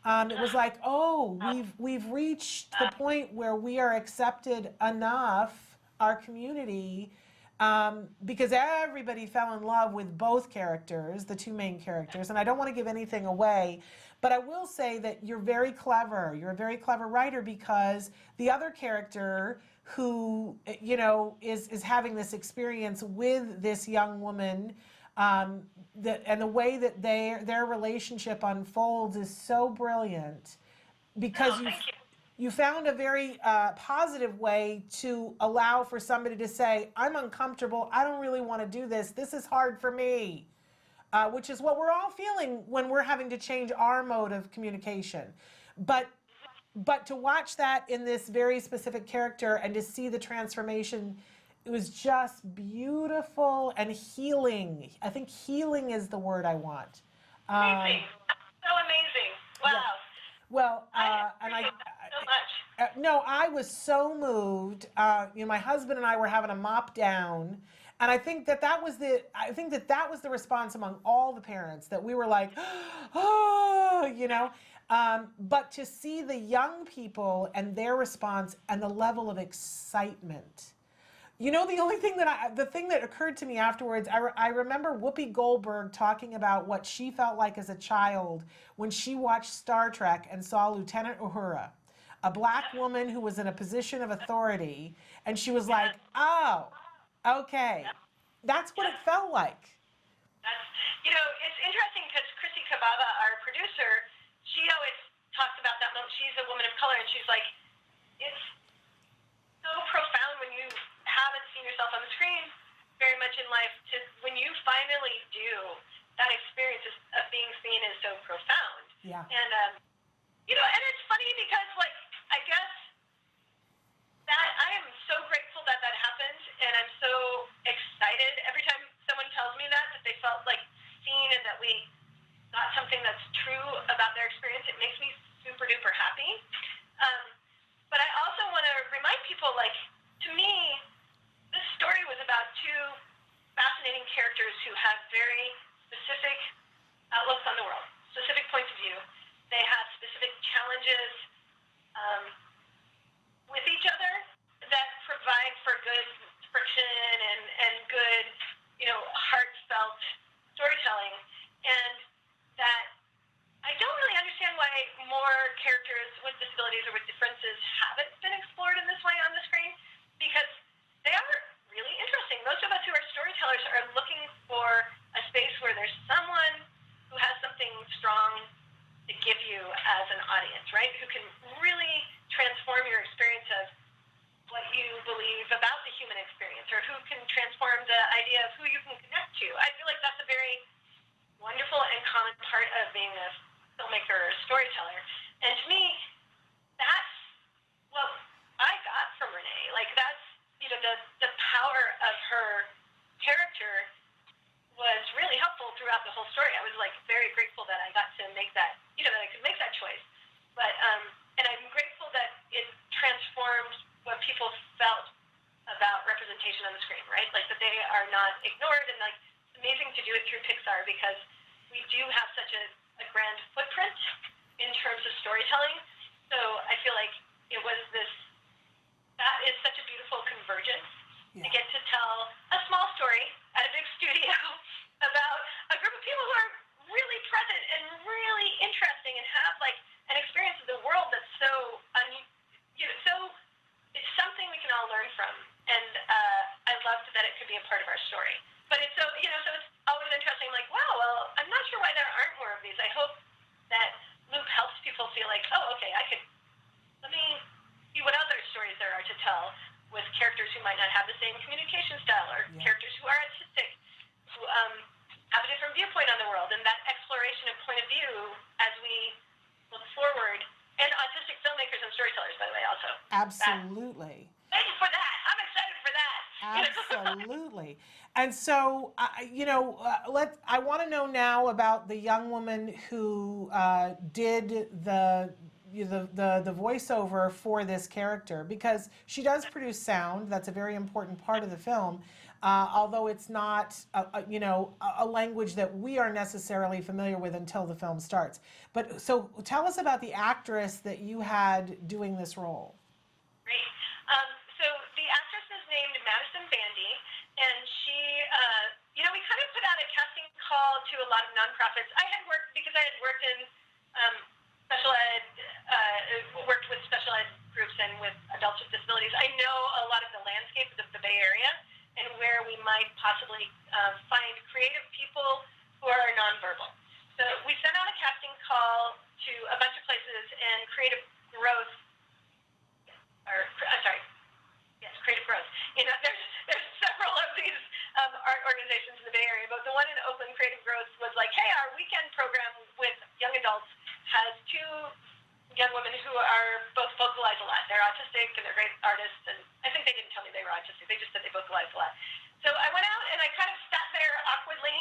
It was like, oh, we've reached the point where we are accepted enough, our community, because everybody fell in love with both characters, the two main characters. And I don't want to give anything away, but I will say that you're very clever. You're a very clever writer, because the other character who, is having this experience with this young woman, and the way that their relationship unfolds is so brilliant, because you found a very positive way to allow for somebody to say, I'm uncomfortable, I don't really want to do this is hard for me, which is what we're all feeling when we're having to change our mode of communication. But to watch that in this very specific character and to see the transformation, it was just beautiful and healing. I think healing is the word I want. Amazing. So amazing. Wow. Yeah. Well, so much. No, I was so moved. My husband and I were having a mop down, And I think that was the response among all the parents, that we were like, oh, you know. But to see the young people and their response and the level of excitement. You know, the thing that occurred to me afterwards, I remember Whoopi Goldberg talking about what she felt like as a child when she watched Star Trek and saw Lieutenant Uhura, a black woman who was in a position of authority, and she was like, oh, okay. That's what it felt like. You know, it's interesting because Chrissy Kababa, our producer, she always talks about that moment. She's a woman of color, and she's like, it's so profound when you haven't seen yourself on the screen very much in life, to when you finally do, that experience of being seen is so profound. Yeah. And, you know, and it's funny because, like, I guess that I am so grateful that that happened, and I'm so excited every time someone tells me that they felt like seen and that we got something that's true about their experience. It makes me super duper happy. But I also want to remind people, like, to me, this story was about two fascinating characters who have very specific outlooks on the world, specific points of view. They have specific challenges with each other that provide for good friction and good, you know, heartfelt storytelling. And that I don't really understand why more characters with disabilities or with differences haven't been explored in this way on the screen, because they are really interesting. Most of us who are storytellers are looking for a space where there's someone who has something strong to give you as an audience, right? Who can really transform your experience of what you believe about the human experience, or who can transform the idea of who you can connect to. I feel like that's a very wonderful and common part of being a filmmaker or a storyteller. And to me, that's what I got from Renee. Like, that's, you know, the power of her character was really helpful throughout the whole story. I was, like, very grateful that I got to make that, you know, that I could make that choice. But, and I'm grateful that it transformed what people felt about representation on the screen, right? Like, that they are not ignored, and, like, it's amazing to do it through Pixar because we do have such a grand footprint in terms of storytelling. So I feel like it was that is such a beautiful convergence to get to tell a small story at a big studio about a group of people who are really present and really interesting and have, like, an experience of the world that's so, so it's something we can all learn from. And I loved that it could be a part of our story. But it's so, you know, so it's always interesting, like, wow, well, I'm not sure why there aren't more of these. I hope that Loop helps people feel like, oh, okay, let me see what other stories there are to tell with characters who might not have the same communication style, or characters who are autistic, who have a different viewpoint on the world, and that exploration of point of view as we look forward. And autistic filmmakers and storytellers, by the way, also. Absolutely. Thank you for that. I'm excited for that. Absolutely. And so, you know, I want to know now about the young woman who did the voiceover for this character, because she does produce sound. That's a very important part of the film, although it's not, a language that we are necessarily familiar with until the film starts. But so tell us about the actress that you had doing this role. Great. So the actress is named Madison Bandy, and she, we kind of put out a casting call to a lot of nonprofits. I had worked in special ed, worked with special ed groups and with adults with disabilities. I know a lot of the landscape of the Bay Area and where we might possibly find creative people who are nonverbal. So we sent out a casting call to a bunch of places, and Creative Growth. Creative Growth. You know, there's several of these art organizations in the Bay Area, but the one in Oakland, Creative Growth, was like, hey, our weekend program with young adults has two young women who are both vocalize a lot. They're autistic and they're great artists, and I think they didn't tell me they were autistic. They just said they vocalize a lot. So I went out and I kind of sat there awkwardly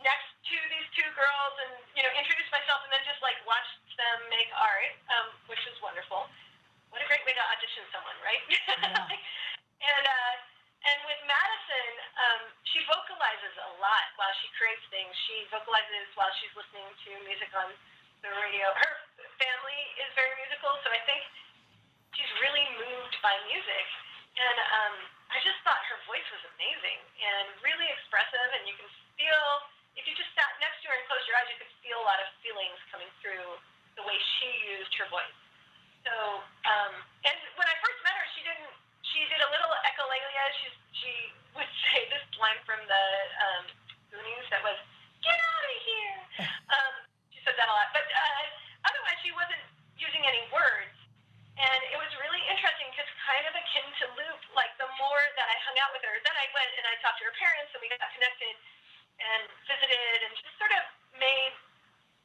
next to these two girls and, introduced myself, and then just like watched them make art, which was wonderful. What a great way to audition someone, right? Yeah. And with Madison, she vocalizes while she's listening to music on the radio. Her family is very musical, so I think she's really moved by music. And I just thought her voice was amazing and really expressive, and you can feel, if you just sat next to her and closed your eyes, you could feel a lot of feelings coming through the way she used her voice. So, and when I first met her, she did a little echolalia. She would say this line from the Goonies that was, "Get out of here." She said that a lot, but otherwise she wasn't using any words. And it was really interesting because kind of akin to Loop, like the more that I hung out with her, then I went and I talked to her parents and we got connected and visited and just sort of made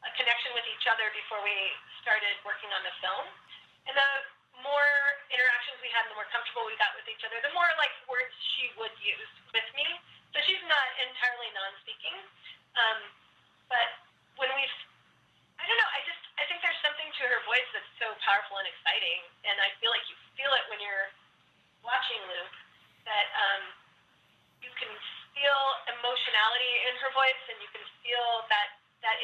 a connection with each other before we started working on the film. And the more interactions we had and the more comfortable we got with each other, the more like words she would use with me. So she's not entirely non-speaking. But when I don't know, I think there's something to her voice that's so powerful and exciting, and I feel like you feel it when you're watching Luke, that you can feel emotionality in her voice, and you can feel that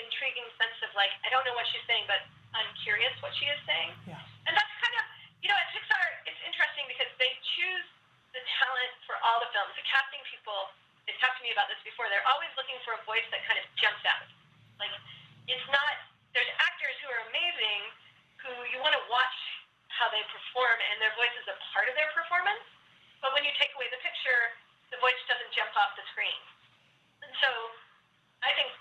intriguing sense of like, I don't know what she's saying, but I'm curious what she is saying. Yeah. And that's kind of, at Pixar, it's interesting because they choose the talent for all the films. The casting people, they've talked to me about this before, they're always looking for a voice that kind of jumps out. Like, it's not, there's actors who are amazing who you want to watch how they perform and their voice is a part of their performance, but when you take away the picture, the voice doesn't jump off the screen. And so I think,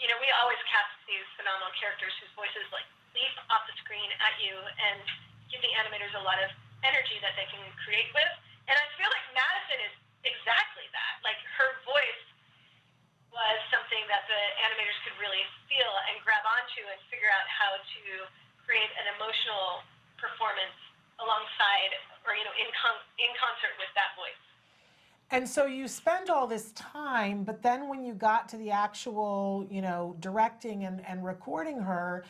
we always cast these phenomenal characters whose voices like leap off the screen at you and give the animators a lot of energy that they can create with. And I feel like Madison is exactly that. Like, her voice was something that the animators could really feel and grab onto and figure out how to create an emotional performance alongside or, in concert with that voice. And so you spend all this time, but then when you got to the actual, directing and recording her,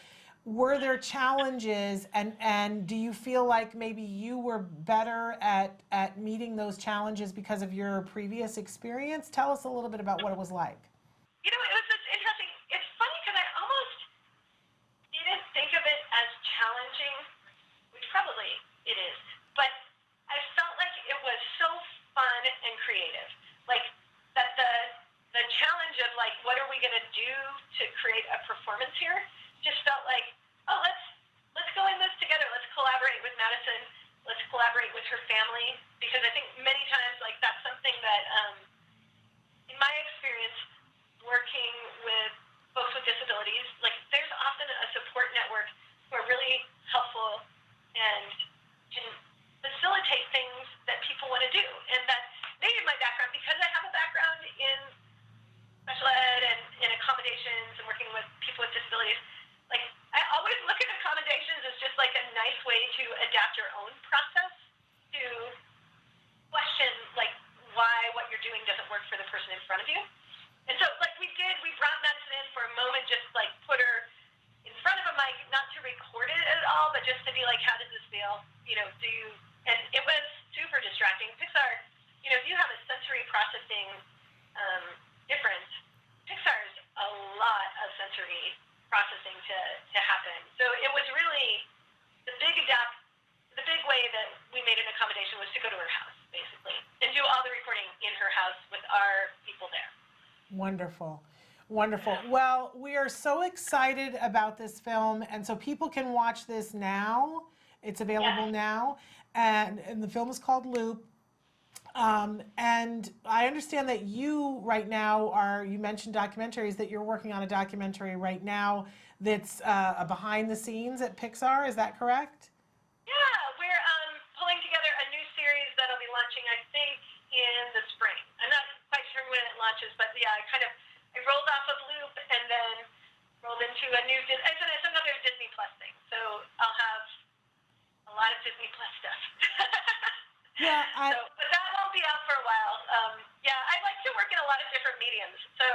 were there challenges, and do you feel like maybe you were better at meeting those challenges because of your previous experience? Tell us a little bit about what it was like. It was just interesting. It's funny because I almost didn't think of it as challenging, which probably it is, but I felt like it was so fun and creative. Like, that the challenge of like, what are we going to do to create a performance here just felt like, oh, let's go in this together. Let's collaborate with Madison. Let's collaborate with her family, because I think many times, like, that's something that, in my experience, working with folks with disabilities, like, there's often a support network who are really helpful and can facilitate things that people want to do. And that maybe my background, because I have a background in special ed and in accommodations and working with people with disabilities, like, I always look at accommodations as just like a nice way to adapt your own process to question like why what you're doing doesn't work for the person in front of you. And so like we brought Madison in for a moment, just like put her in front of a mic, not to record it at all, but just to be like, how does this feel? And it was super distracting. Pixar, if you have a sensory processing difference, Pixar's a lot of sensory processing to happen. So it was really the big way that we made an accommodation was to go to her house, basically, and do all the recording in her house with our people there. Wonderful. Wonderful. Well, we are so excited about this film, and so people can watch this now. It's available now, and the film is called Loop. And I understand that you right now you mentioned documentaries, that you're working on a documentary right now that's a behind the scenes at Pixar. Is that correct? Yeah, we're pulling together a new series that'll be launching, I think, in the spring. I'm not quite sure when it launches, but yeah, I rolled off of Loop and then rolled into it's another Disney Plus thing. So I'll have a lot of Disney Plus stuff. Yeah, but that won't be out for a while. I like to work in a lot of different mediums. So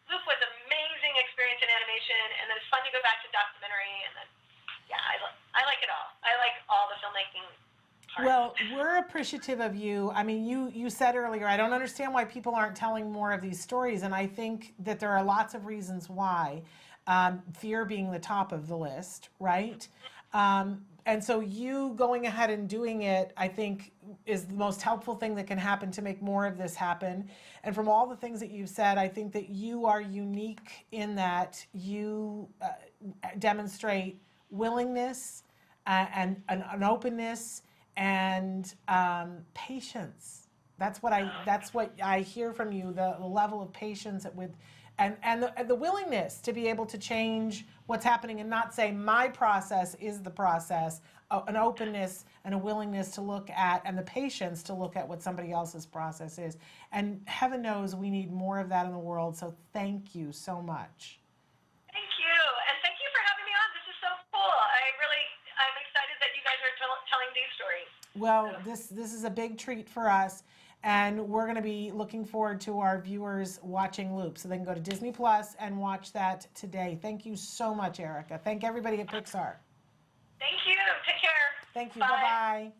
Loop was an amazing experience in animation, and then it's fun to go back to documentary, and then I like it all. I like all the filmmaking part. Well, we're appreciative of you. I mean, you said earlier, I don't understand why people aren't telling more of these stories, and I think that there are lots of reasons why, fear being the top of the list, right? And so you going ahead and doing it, I think, is the most helpful thing that can happen to make more of this happen. And from all the things that you've said, I think that you are unique in that you demonstrate willingness and an openness and patience. That's what I hear from you, the level of patience with and the willingness to be able to change what's happening and not say my process is the process, an openness and a willingness to look at, and the patience to look at what somebody else's process is. And heaven knows we need more of that in the world, so thank you so much. Thank you, and thank you for having me on. This is so cool. I'm excited that you guys are telling these stories. Well, this is a big treat for us. And we're going to be looking forward to our viewers watching Loop. So they can go to Disney Plus and watch that today. Thank you so much, Erica. Thank everybody at Pixar. Thank you. Take care. Thank you. Bye.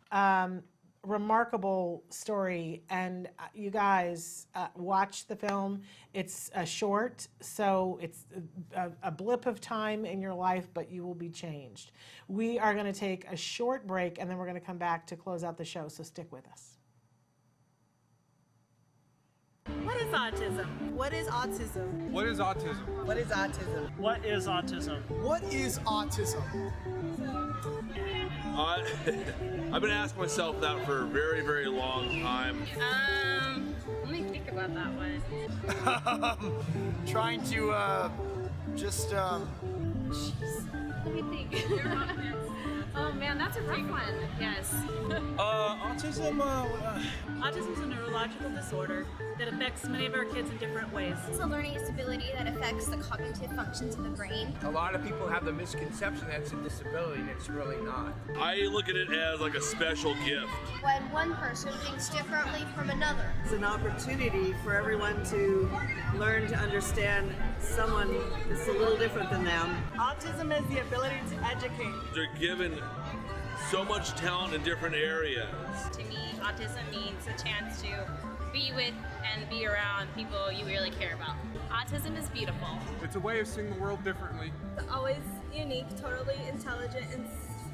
Bye-bye. Remarkable story. And you guys, watch the film. It's a short, so it's a blip of time in your life, but you will be changed. We are going to take a short break, and then we're going to come back to close out the show. So stick with us. What is autism? What is autism? What is autism? What is autism? What is autism? What is autism? I've been asking myself that for a very, very long time. Let me think about that one. Trying to, Jeez. Let me think. Oh man, that's a rough one. Yes. Autism is a neurological disorder that affects many of our kids in different ways. It's a learning disability that affects the cognitive functions of the brain. A lot of people have the misconception that it's a disability, and it's really not. I look at it as like a special gift. When one person thinks differently from another. It's an opportunity for everyone to learn to understand someone that's a little different than them. Autism is the ability to educate. They're given so much talent in different areas. To me, autism means a chance to be with and be around people you really care about. Autism is beautiful. It's a way of seeing the world differently. It's always unique, totally intelligent, and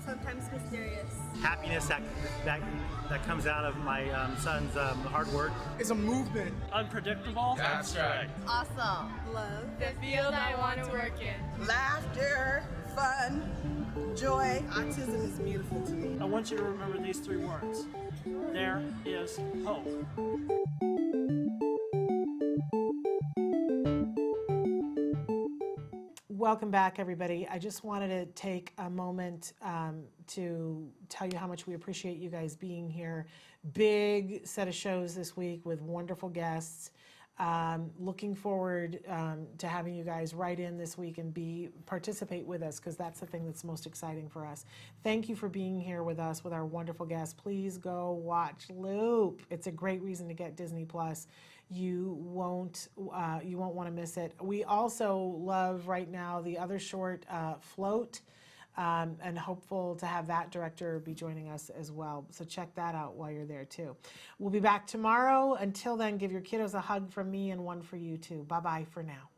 sometimes mysterious. Happiness that comes out of my son's hard work. It's a movement. Unpredictable. Abstract. Awesome. Love. The field I want to work in. Laughter, fun, joy. Autism is beautiful to me. I want you to remember these three words. There is hope. Welcome back, everybody. I just wanted to take a moment to tell you how much we appreciate you guys being here. Big set of shows this week with wonderful guests. Looking forward to having you guys write in this week and participate with us, because that's the thing that's most exciting for us. Thank you for being here with us with our wonderful guests. Please go watch Loop. It's a great reason to get Disney Plus. You won't want to miss it. We also love right now the other short, Float, and hopeful to have that director be joining us as well. So check that out while you're there too. We'll be back tomorrow. Until then, give your kiddos a hug from me and one for you too. Bye-bye for now.